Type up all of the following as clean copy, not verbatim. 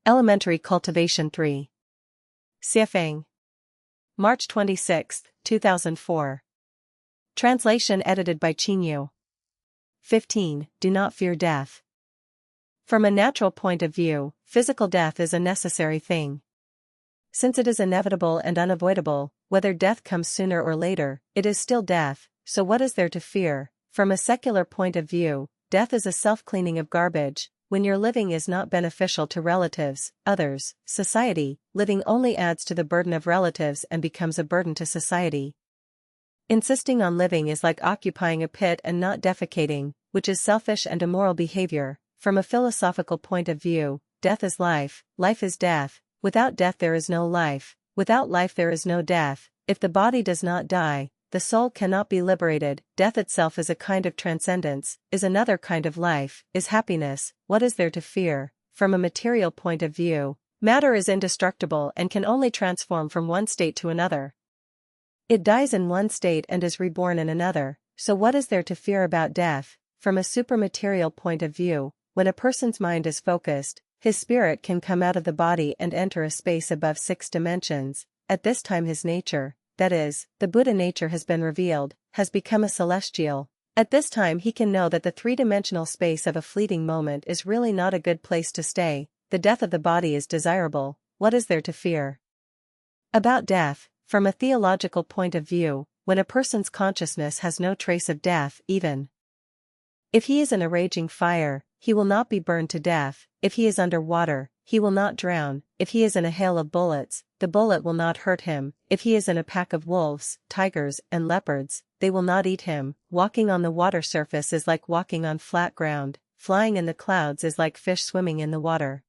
Elementary Cultivation 3. Siafang. March 26, 2004. Translation edited by Chinyu. 15. Do not fear death. From a natural point of view, physical death is a necessary thing. Since it is inevitable and unavoidable, whether death comes sooner or later, it is still death, so what is there to fear? From a secular point of view, death is a self-cleaning of garbage. When your living is not beneficial to relatives, others, society, living only adds to the burden of relatives and becomes a burden to society. Insisting on living is like occupying a pit and not defecating, which is selfish and immoral behavior. From a philosophical point of view, death is life, life is death. Without death there is no life, without life there is no death. If the body does not die, the soul cannot be liberated. Death itself is a kind of transcendence, is another kind of life, is happiness. What is there to fear? From a material point of view, matter is indestructible and can only transform from one state to another. It dies in one state and is reborn in another, so what is there to fear about death? From a supermaterial point of view, when a person's mind is focused, his spirit can come out of the body and enter a space above 6 dimensions. At this time his nature, that is, the Buddha nature has been revealed, has become a celestial. At this time he can know that the three-dimensional space of a fleeting moment is really not a good place to stay. The death of the body is desirable. What is there to fear? About death, from a theological point of view, when a person's consciousness has no trace of death, even if he is in a raging fire, he will not be burned to death. If he is under water, he will not drown. If he is in a hail of bullets, the bullet will not hurt him. If he is in a pack of wolves, tigers, and leopards, they will not eat him. Walking on the water surface is like walking on flat ground. Flying in the clouds is like fish swimming in the water.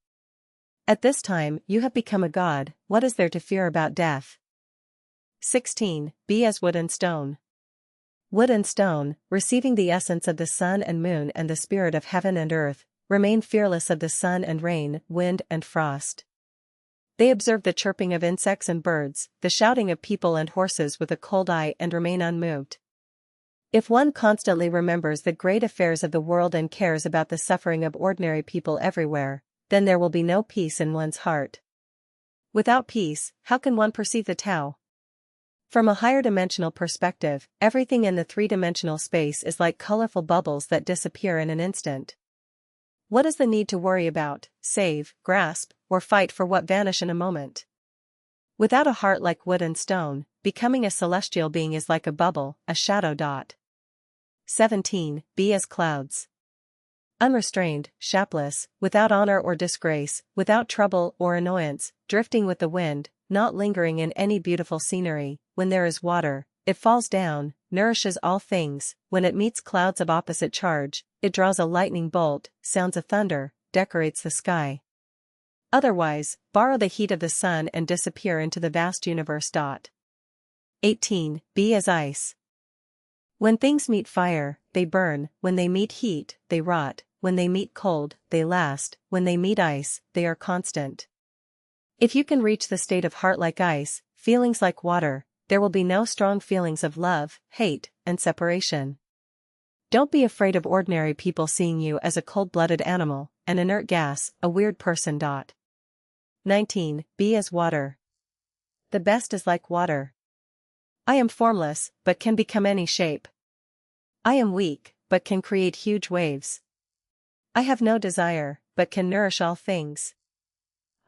At this time, you have become a god. What is there to fear about death? 16. Be as wood and stone. Wood and stone, receiving the essence of the sun and moon and the spirit of heaven and earth, remain fearless of the sun and rain, wind and frost. They observe the chirping of insects and birds, the shouting of people and horses with a cold eye and remain unmoved. If one constantly remembers the great affairs of the world and cares about the suffering of ordinary people everywhere, then there will be no peace in one's heart. Without peace, how can one perceive the Tao? From a higher dimensional perspective, everything in the three-dimensional space is like colorful bubbles that disappear in an instant. What is the need to worry about, save, grasp, or fight for what vanish in a moment? Without a heart like wood and stone, becoming a celestial being is like a bubble, a shadow dot. 17. Be as clouds. Unrestrained, shapless, without honor or disgrace, without trouble or annoyance, drifting with the wind, not lingering in any beautiful scenery. When there is water, it falls down, nourishes all things. When it meets clouds of opposite charge, it draws a lightning bolt, sounds a thunder, decorates the sky. Otherwise, borrow the heat of the sun and disappear into the vast universe. 18. Be as ice. When things meet fire, they burn. When they meet heat, they rot. When they meet cold, they last. When they meet ice, they are constant. If you can reach the state of heart like ice, feelings like water, there will be no strong feelings of love, hate, and separation. Don't be afraid of ordinary people seeing you as a cold-blooded animal, an inert gas, a weird person. 19. Be as water. The best is like water. I am formless, but can become any shape. I am weak, but can create huge waves. I have no desire, but can nourish all things.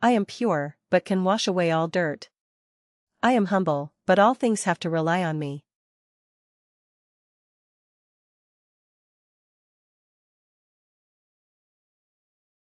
I am pure, but can wash away all dirt. I am humble, but all things have to rely on me.